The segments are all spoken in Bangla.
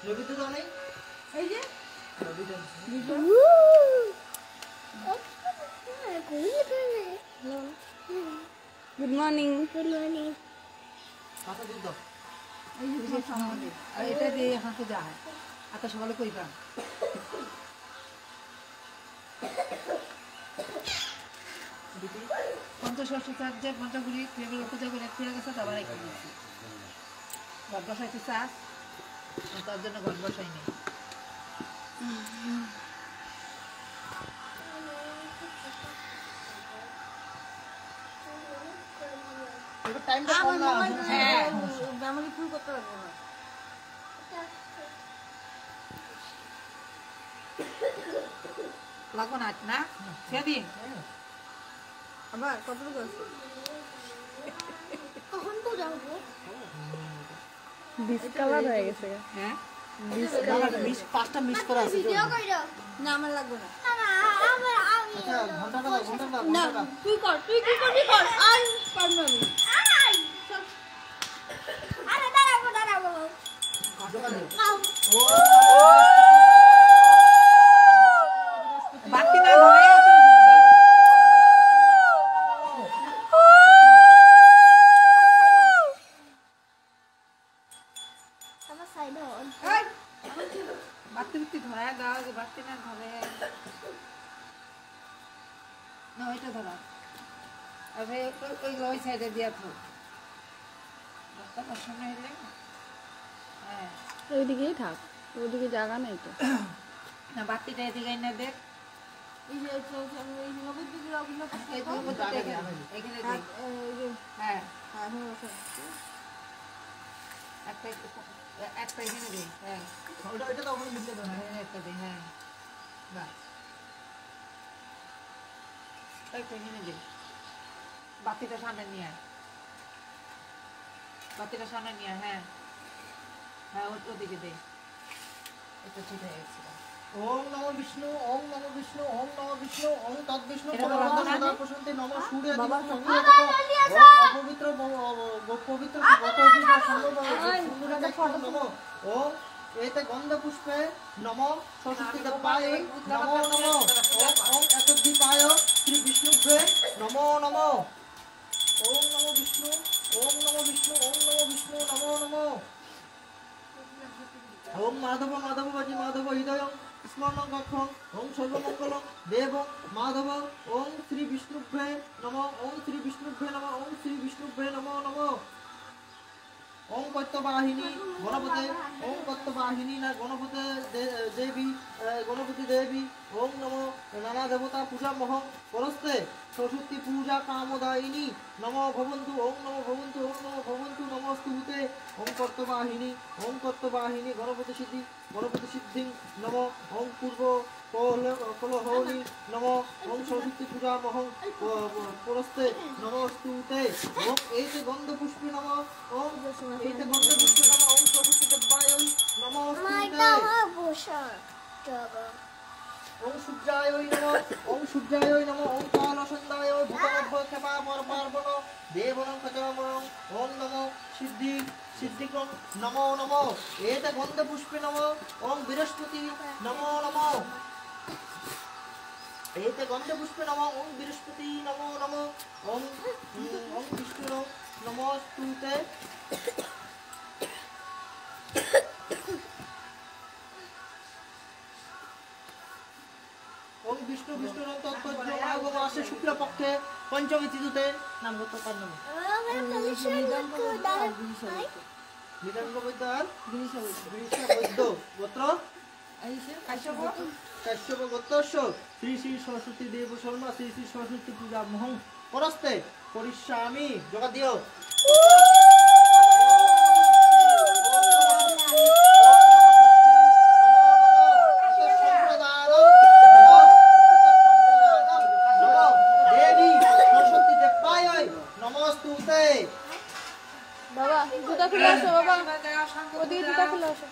রবি তো দাও নাই এই যে রবি দাও গুড মর্নিং মাথা দুধ দাও এই যে তোমার সামনে আর এটা দিয়ে হাঁটু যায় এত সকালে কইবা পঞ্চষষ্ঠ চার্জে পঞ্চগুড়ি এগুলো পূজা করে ফিরে গেছে তারপর রেখে দিয়েছি ঘর বসাইতে চাষ তার জন্য ঘর বসাইনি এবার টাইমটা কম না হ্যাঁ মেমোরি ফুল করতে পারবো না লাগো না না সেদিন আবার কতটুকু আছে কখন তো যাবো ডিসকালার হয়ে গেছে হ্যাঁ মিস পাঁচটা মিস করা আছে ভিডিও কইরো না আমার লাগবে না না না আমি আচ্ছা ঘন্টাটা দাও ঘন্টাটা না ঘন্টাটা তুই কর তুই কি করবি কর আর পারবো আমি আরে দাঁড়াবো দোকানে নাও ও বাতি না ধরে আমার সাইড হন বাতি বাতি ধরা দাও যে বাতি না ধরে না ওইটা ধরা আরে ওই ওই সাইডে দিয়া তো রাস্তার সামনে এলে হ্যাঁ ওইদিকেই থাক ওইদিকে জায়গা নেই তো না বাতিটা এদিকে না দেখ এই যে এই নবীন দিদির অভিনয় এই দুই মতো এখানে এখানে দেখ হ্যাঁ হ্যাঁ হ্যাঁ একটা একটা এখানে দেখ হ্যাঁ ওইটা দাও ওখানে মিলে দাও হ্যাঁ একটা দেখ হ্যাঁ বাস একটা এখানে দেখ বাতিটা সামনে নিয়ে আয় বাতিটা সামনে নিয়ে আয় হ্যাঁ হ্যাঁ ওদিকে দে এটা ঠিক হয়ে গেছে ওম নমো বিষ্ণু ওম নমো বিষ্ণু ওম নমো বিষ্ণু ওম তদ্বিষ্ণু এটা তো পরমাত্মা রান্না সদা নেই? প্রশান্তি নমো সূর্য বাবা, অপবিত্র পবিত্র গতবিনা সম্ভব নমো ওম এতে গন্ধ পুষ্পে নমো সরস্বতী দেবায় নমো নমো ওম এত দীপায় শ্রী বিষ্ণুভ্রে নমো নমো ওম নমো বিষ্ণু ওম নমো বিষ্ণু ওম নমো বিষ্ণু নমো নমো ওম মাধব মাধব বাজি মাধব হৃদয় স্মরণং কক্ষং ওম সর্বমঙ্গলং দেব মাধব ওম শ্রী বিষ্ণুভ্রে নমঃ ওম শ্রী বিষ্ণুভ্রে নমঃ ওম শ্রী বিষ্ণুভ্রে নমঃ নমঃ ওম কত্তবাহিনী গণপতে ওম কত্তবাহিনী না গণপতে দেবী গণপতি দেবী ওম নমো নানা দেবতা পূজা মহং পরস্তে সরস্বতী পূজা কামদায়িনী নমো ভবন্তু ওম নমো ভবন্তু ওম নমো ভবন্তু নমস্তুতে ওম কর্তবাহিনী গণপতি সিদ্ধি নমো ওম পূর্ব কলহৌনি নমো ওম সরস্বতী পূজা মহং পরস্তে নমস্তুতে ওম এইতে গন্ধ পুষ্পে নমো ওম এইতে গন্ধ পুষ্পে নমো ওম সরস্বতী দেবায় নমস্তুতে ওম সূর্যায় নমঃ ওম সূর্যায় নমঃ ওম কালসন্দায় ভূতনভ্য ক্ষেপা পার্বণ দেবনং কচমং ওম নমো সিদ্ধিকং নমো নমো এতে গন্ধ পুষ্পে নমঃ ওম বৃহস্পতি নমো নমো এতে গন্ধ পুষ্পে নমঃ ওম বৃহস্পতি নমো নমো ওম ওম বিষ্ণু নমস্তুতে ওম বিষ্ণু তৎপর্যমাসে শুক্লপক্ষে পঞ্চমী তিথিতে নাম গত কার নাম মৃদঙ্গ বৈদ্য আর গিরিশ বৈদ্য গোত্র কাশ্যপ গোত্রস্য শ্রী শ্রী সরস্বতী দেব শর্মা শ্রী শ্রী সরস্বতী পূজা মহং পরস্তে করিষ্যামি যোগা দিও বাবা জুতা খুলে আসো বাবা ওদিকে জুতা খুলে আসো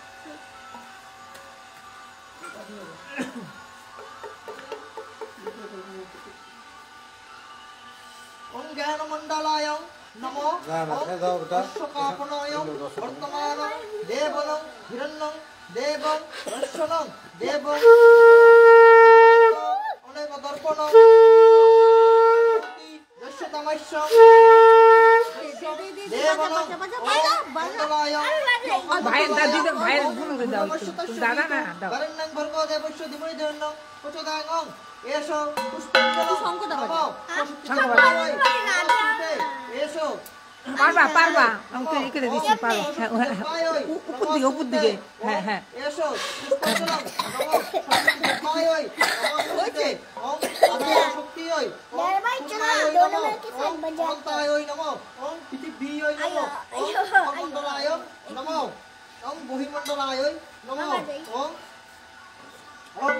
ওম জ্ঞানমণ্ডলায়ং নমো অশ্বকাপনায়ং বর্তমানং দেবনং হিরণ্যং দেবং দর্শনং দেবং অনেক দর্পণং দর্শতামাস্যং দেবনং মণ্ডলায় ভাইয়ের দাদি ভাইয়ের গুলো দাও দাদা না দাও বরণ্যং ভর্গো দেবস্য ধীমহি ধিয়ন্নং প্রচোদয়াৎ এষো পুষ্পাঞ্জলি নমঃ এষো পারবা পারবা আমাকে এই করে দিছি পারবা উপর দিকে হ্যাঁ হ্যাঁ এসো পুষ্পাঞ্জলি নমঃ পায়ই নমস্তে ওম আদির শক্তি হই অন্তায়ই নমঃ ওম পৃথিবীয়ই নমঃ ওম মণ্ডলায় নমঃ ওম বহিমণ্ডলায় নমঃ ওম ওম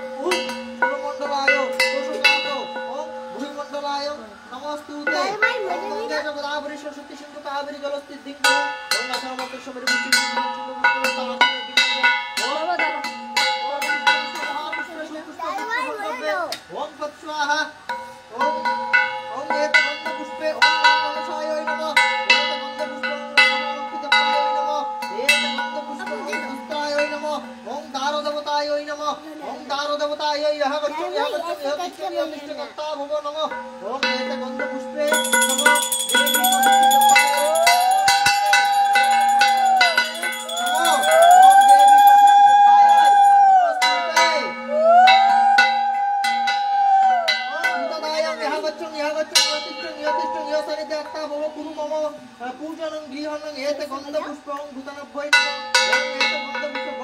মণ্ডলায় কোশকাত ওম ভূমণ্ডলায় নমস্তুতে ওম গঙ্গে জগদাবরি সরস্বতী সিন্ধু কাবেরী জলস্থিত দিঙ্গ ওম নাসামন্ত্র সমরে বুদ্ধি ওম তৎস্বাহা ওম ওম এত গন্ধ পুষ্পে ওম কলশায় নমঃ এত গন্ধ পুষ্পে নমঃ নমঃ এত গন্ধ পুষ্পে হস্তায় নমঃ ওম দারো দেবতায় নমঃ ওম দারো দেবতায় ইহ গচ্ছং ইহ তিষ্ঠকর্তা ভব নমঃ ওম এত গন্ধ পুষ্পে নমঃ দেবী पूजनं गृहनं एते गन्धपुष्पं भूतनभ्यै नमः एते गन्धपुष्पं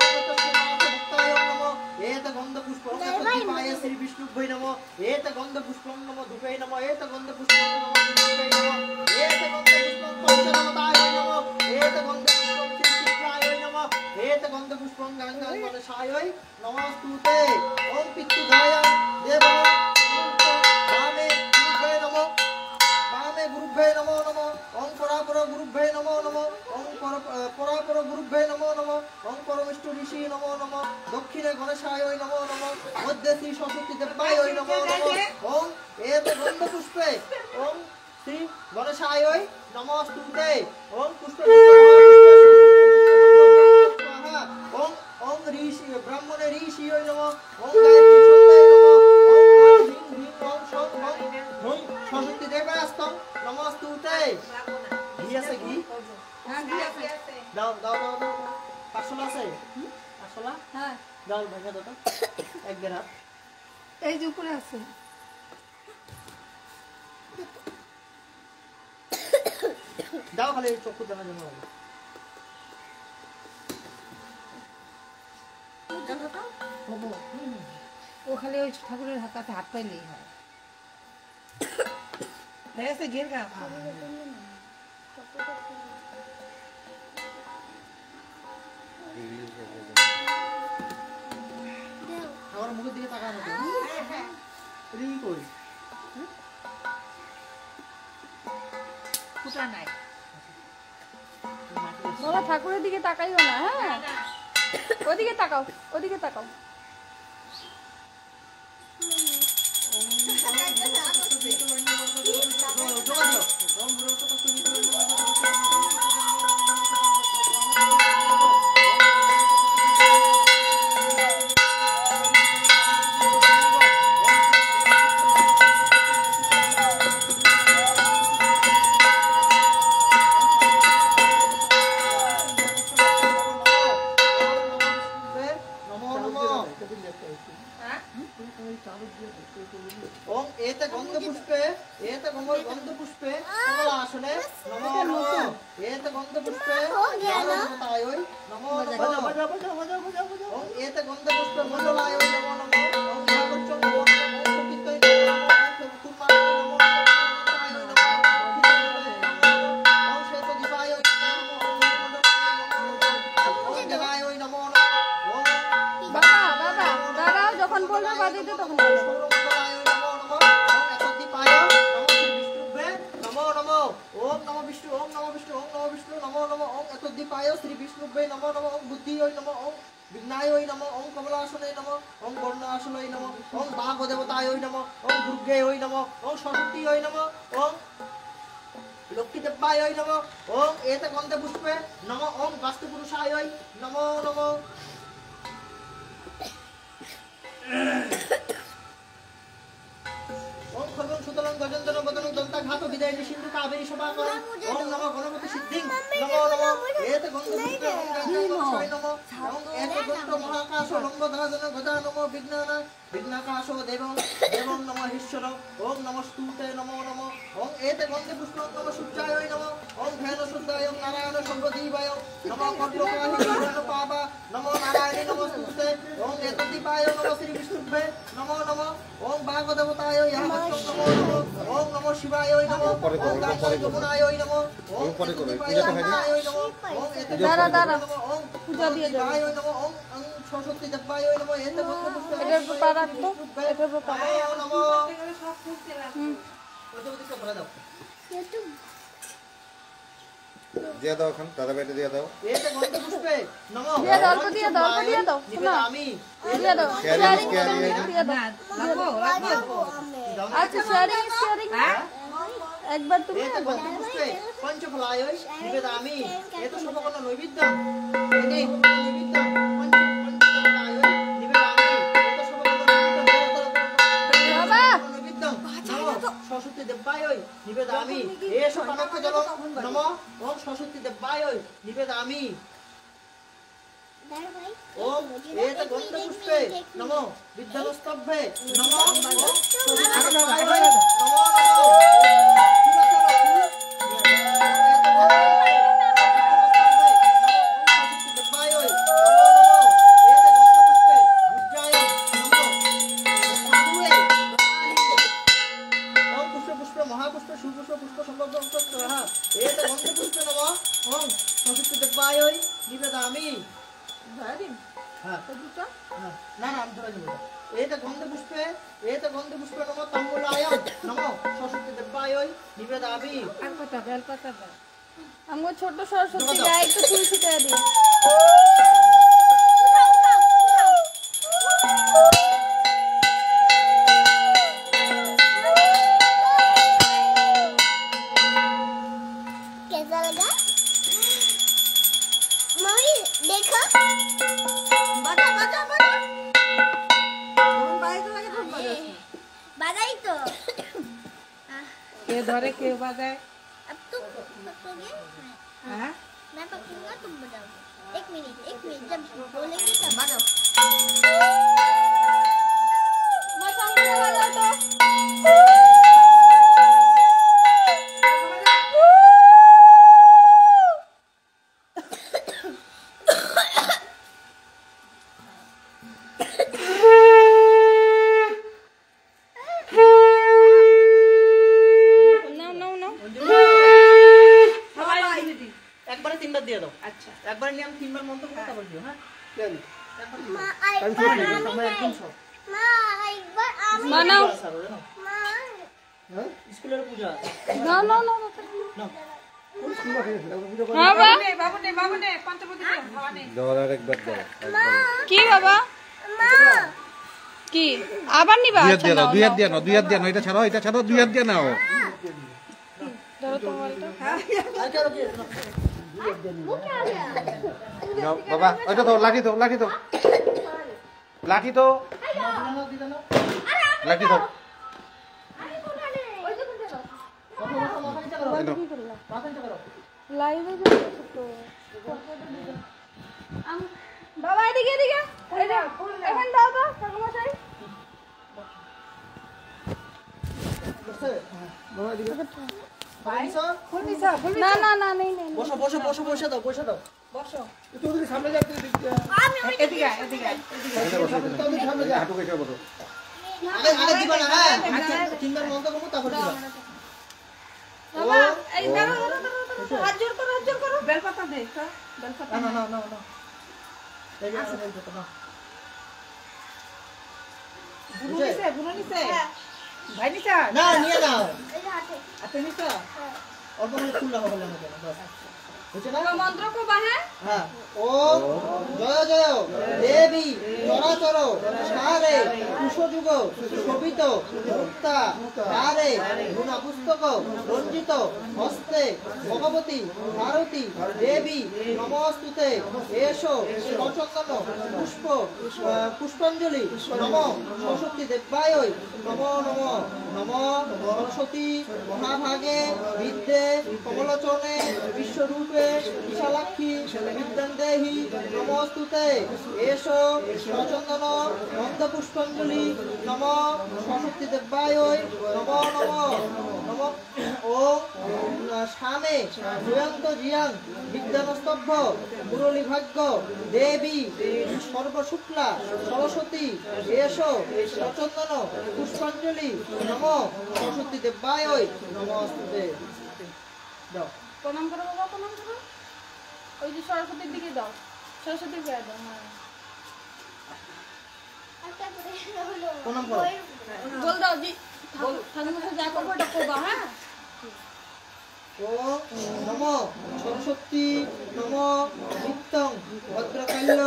भक्ताय नमः एते गन्धपुष्पं दीपाय श्री विष्णुभ्यै नमः एते गन्धपुष्पं नमः धूपे नमः एते गन्धपुष्पं नमः धूपे नमः एते गन्धपुष्पं पंचनमताय नमः एते गन्धपुष्पं श्रीकृष्णाय नमः एते गन्धपुष्पं गङ्गाधरशाय नमस्तुते ओम पितृधाय देवा वामे गुरुभ्यै नमः वामे गुरुभ्यै नमो नमः ओम परापर गुरुभ्यै नमो नमः ओम परापर गुरुभ्यै नमो नमः ओम परमेष्ठ ऋषि नमो नमः दक्षिणे गणेशाय नमो नमः मध्य श्री सरस्वती देवाय नमो नमः ओम एत गन्धपुष्पे ओम श्री गणेशाय नमस्तुते ओम पुष्पे ओम ओम ऋषि ब्राह्मणे ऋषि नमः ओम गायत्री छन्दाय नमः ओम ह्रीं ह्रीं ओम शं ओम ह्रीं सरस्वती देवास्तम नमस्तुते ঘি আছে ঘি হ্যাঁ ঘি আছে দাও দাও দাও দাও পাঁচশোলা আছে পাঁচশোলা হ্যাঁ দাও ভেঙে দাও তো এক দেড় হাত এই যে উপরে আছে দাও খালি চক্ষু দেখার জন্য লাগে ও খালি ওই ঠাকুরের হাতে হাত পাইলেই হয় ऐसे घेर का আমার মুখের দিকে তাকানো তো রি কই ফুটা নাই বাবা ঠাকুরের দিকে তাকাইও না, হ্যাঁ ওদিকে তাকাও, ওদিকে তাকাও। ओम एते गंधपुष्पे कमलासने नमो नमः एते गंधपुष्पे नमोताय नमो नमः ओम एते गंधपुष्पे मंडलाय नमो नमः ओम भागवतं नमो नमः सतीतय नमो नमः कुमार नमो नमः ओम श्वेतदीपाय नमो ओम देवाय नमो नमः ओम বাবা বাবা দাঁড়াও, যখন বলবে বাজাইতে তখন বলো। श्री विष्णुभ्ये नमो नमः ओम बुद्धियै नमः ओम विघ्नायै नमः ओम कमलासने नमः ओम वर्णासनै नमः ओम भागदेवतायै नमः ओम दुर्गेयै नमः ओम सरस्वतीयै नमः ओम लक्ष्मीदेव्यायै नमः। ओम एते गन्धपुष्पे नमः ओम वास्तुपुरुषायै नमो नमः ওম খলং সুতলং গজন্তন বদনং দন্তাঘাত বিদায় সিন্ধু কাবেরী সভাকরং ওম নমো গণপতি সিদ্ধিং নমো নমো এতে গন্ধপুষ্পে ওম গঙ্গায় নমো ওম এতে গন্ধ মহাকাশ লম্বদাদন গদা নমো বিঘ্নাকাশো দেবং দেবং নমো ঈশ্বর ওম নমস্তুতে নমো নমো ওম এতে গন্ধপুষ্পং নমো সূর্যায় নমো ওম ধ্যান শুদ্ধায় নারায়ণ সর্বদীবায় নমো কর্ণকাহি পাবা নমো নারায়ণী নমস্তুতে ওম এতে দীপায় নমো শ্রী বিষ্ণুভে নমো নমো ওম ভাগবতায় ইয়াবত্তং নমো নমো ওম নমো শিবায় নমো ওম গাঙ্গায় যমুনায় নমো ওম দীপায় নমো ওম এতে দাঁড়া দাঁড়া নমো ওম পূজা দিয়ে যাবে শিবায় নমো ওম সরস্বতী দেবায় নমো এতে গন্ধপুষ্পে এটার উপর পা রাখতো এটার উপর পা নমো সব ফুলতে হুম ওদিকে ভরে দাও দিয়ে দাও এখন দাদা বেটে দিয়ে দাও এতে গন্ধপুষ্পে নমো দিয়ে দাও, অল্প দিয়ে দাও, অল্প দিয়ে দাও, শোনো। আমি দিয়ে দাও Sharing, শেয়ারিং sharing. দিয়ে দাও লাগবো আচ্ছা শেয়ারিং শেয়ারিং একবার তুমি এতে একবার গন্ধপুষ্পে পঞ্চফলায় নিবেদামি এত সর্বকর্ণ নৈবেদ্যম এতে নৈবেদ্যম পঞ্চফলায় নিবেদামি এত সর্বকর্ণ বাবা নৈবেদ্যম নমো সরস্বতী দেবায় নিবেদামি এষ কনক জলম নমো ওম সরস্বতী দেবায় নিবেদামি ওম এতে গন্ধপুষ্পে নমো বিদ্যালস্তভ্যে নমো ওম সরস্বতী দেবায় নমো মহাপুষ্প সুপুষ্প পুষ্প সম্পর্ক এতে গন্ধপুষ্পে নমো ওম সরস্বতী দেবায় নিবেদামি হ্যাঁ না না আমি ধরে দেবো এতে গন্ধপুষ্পে নমো তাম্বুলায় নমো সরস্বতী দেবায় নিবেদামি আর কথা বেলপাতা দাও আমগো ছোট সরস্বতী গায়ে একটু ফুল ছিটিয়ে দিও कैसा लगा मम्मी देखो बजा बजा बजा बजाई तो কে ধরে কে বাজায় अब तुम पकड़ोगे হ্যাঁ मैं पकड़ूंगा तुम बजाओगे एक मिनट जब बोलेंगे तब बजाओ মা সঙ্গে বাজাও তো নাও নাও নাও সবাই মিলে একবারে তিনবার দিয়ে দাও আচ্ছা একবারে নিয়ে আমি তিনবার মন্ত্র করে তারপর দিও হ্যাঁ माँ एक बार সময় একদম সব माँ एक बार आमी বানাও माँ হ্যাঁ স্কুলের পূজা নাও নাও নাও নাও হ্যাঁ বা বাবু নে পঞ্চপতি খাওয়া নে দাও আর একবার দাও কি বাবা माँ কি আবার নিবা দুই হাত আচ্ছা দিয়ে দাও নাও, দুই হাত নাও। দিয়ে নাও দুই হাত দিয়ে নাও এটা ছাড়ো দুই হাত দিয়ে নাও ধরো তো মোবাইলটা আর কি আর কি वो क्या है নাও বাবা ওইটা দাও লাঠি দাও লাঠি দাও লাঠি দাও দিদা না লাঠি দাও মাথা নিচে করো এই নাও। কি করলা মাথা নিচে করো লাইভে যাচ্ছে তো বাবা এদিকে এদিকে এই দাও এখন দাও তো ঠাকুমশাই বসে বাবা দিকে ভাই স্যার ফুল নিছা ফুল না না না নেই নেই বসো বসো বসো বসে দাও বসে দাও বসো তুই ওদিকে সামনে যা তুই এদিকে আয়, এদিকে আয়, এদিকে আয়। সামনে যা হাঁটু কেটে বসো আগে দিবা না হ্যাঁ তিনবার মন্ত্র করবো তারপর দিবা বাবা এই দাঁড়াও দাঁড়াও দাঁড়াও হাত জোর করো বেলপাতা দে তো বেলপাতা না না না না না এই যে এই যে না বুনো নিছে ভাই নিছা না নিয়ে নাও আতে নিছো অল্প করে ফুল লাগাবো না কেন বাস হচ্ছে না মন্ত্র কো বাহে হ্যাঁ ওম জয় জয় দেবী চরাচর সারে কুশযুগ শোভিত মুক্তা দ্বারে গুণা পুস্তক রঞ্জিত হস্তে ভগবতী ভারতী দেবী নমস্তুতে এসো সচন্দন পুষ্পাঞ্জলি নম সরস্বতী দেব্যায় নম নম নম সরস্বতী মহাভাগে বিদ্যে কমলচনে বিশ্বরূপে বিশালাক্ষী বিদ্যাং দেহি নমস্তুতে এসো সচন্দন মন্দ পুষ্পাঞ্জলি নম সরস্বতী দেব্যায় নম নম নম ওম স্বামে জয়ন্ত জিয়াং বিজ্ঞানস্তভ্য মুরলী ভাগ্য দেবী সর্বশুক্লা সরস্বতী এসো সচন্দন পুষ্পাঞ্জলি নম সরস্বতী দেব্যায় নমস্তুতে। দাও প্রণাম করো বাবা, প্রণাম করো। ওই যে সরস্বতীর দিকে দাও, সরস্বতীর গায়ে দাও। হ্যাঁ আর তারপরে হলো প্রণাম করো। বল দাও জি, ঠাকুর মশাই যা করবো ওটা করবা। হ্যাঁ ওম নম সরস্বতী নম নিত্যং ভদ্রকাল্য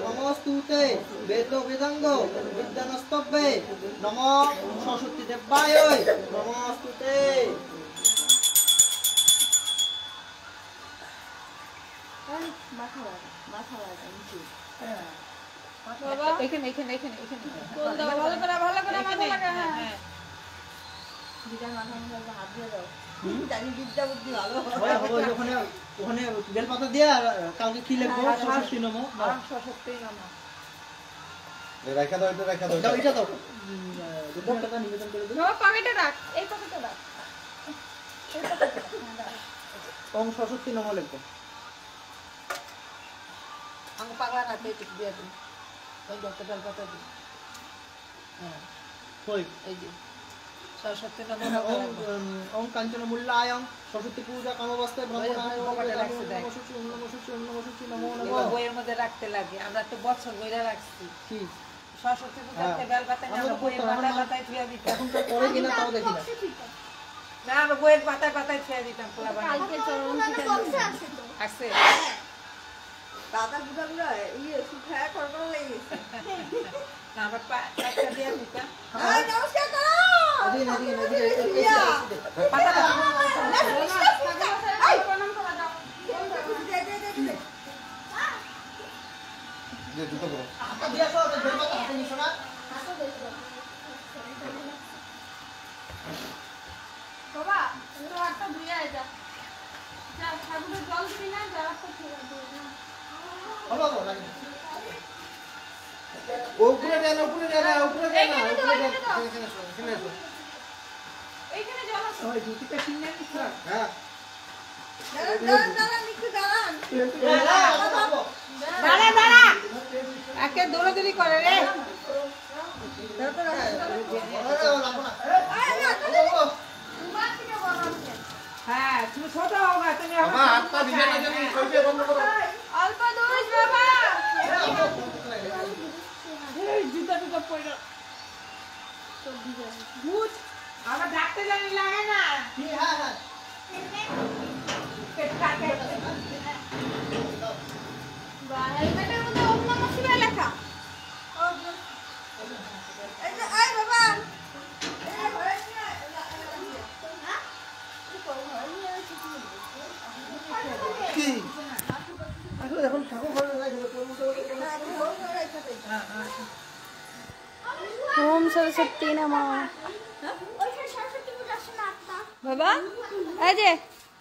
নমস্তুতে বেদ বেদাঙ্গ বিদ্যানস্তভ্যে নম সরস্বতী দেব্যায় নমস্তুতে। বাবা এখানে এখানে এখানে এখানে বল দাও, ভালো করে ভালো করে মাথা এখানে, লাগা। হ্যাঁ হ্যাঁ। হয় হবে ওখানে ওখানে বেলপাতা দিয়ে আর কালকে কি লিখবো সরস্বতী নম আর সরস্বতী নম। রাখা দাও, এটা রাখা দাও। দাও এটা দাও ভক্তটা নিবেদন করে দিও। বাবা পকেটে রাখ, এই পকেটে রাখ, এই পকেটে রাখ। হ্যাঁ, দাও। ওম সরস্বতী নম লিখবো। আমার পাগলা রাখতে একটু দিয়ে দিন, ওই ডক্টর বেলপাতা দিন। হ্যাঁ কই এই যে সরস্বতী নম ওম ওম কাঞ্চন মূল্যায়ং সরস্বতী পূজা কামবাস্তে ব্রহ্মণায় ওম পকেটে রাখছে, দেখ। নমঃ শুচি ওম নমঃ শুচি ওম নমঃ শুচি নমো এবার নমঃ। বইয়ের মধ্যে রাখতে লাগে, আমরা তো বছর বইরা রাখছি। কি সরস্বতী পূজাতে বেলপাতা নিয়ে আমরা বইয়ের পাতায় পাতায় ছুঁয়ে দিতাম। এখন তো পরে কিনা তাও দেখি না। না আমরা বইয়ের পাতায় পাতায় ছুঁয়ে দিতাম পোলা বানিয়ে। কালকে চরণ পুরানো পিঠা বক্সে আছে তো। আছে না আমরা পাতা দিয়ে দিতাম। এদিন এদিন এদিন পাতাটা প্রণাম করা দাও। যে জুতো করো। হাতে দিয়ে আসো বেলপাতা হাতে নিছো না। বাবা তো একটা ধুয়ে আয় যা। যা ঠাকুরের জল দিবি না, যা একটা ধুয়ে দে না। হলো তো লাগি উপরে দেন, উপরে দেন, উপরে দেন, এইখানে তো, উপরে দেন। এইখানে তো। এখানে এসো, এখানে এসো। এইখানে জল আছে। ওই জুতিটা কিনে নিস না। হ্যাঁ। দাঁড়া দাঁড়া একে দৌড়াদৌড়ি করে রে। তোমার থেকে বড় আছে। হ্যাঁ তুমি ছোট হও না, তুমি এখন বাবা, হাত পা ভিজে না জানি, শরীরে বন্ধ করো। অল্প দুধ বাবা। এই জুতা টুতা পড়ে ভূত আমরা ডাকতে জানি লাগে না। পেট কাটে। বা হেলমেটের মধ্যে ওম নমঃ শিবায় লেখা। কি আসলে এখন ঠাকুর ঘরে যাই ओम सरस्वती नमः। ওইখানে সরস্বতী পূজা আসছে না আটটা। बाबा अजय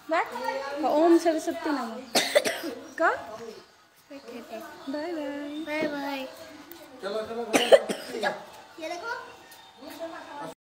बैठ। ओम सरस्वती नमः का बाय बाय। Bye bye. চলো চলো ঘরে। ये देखो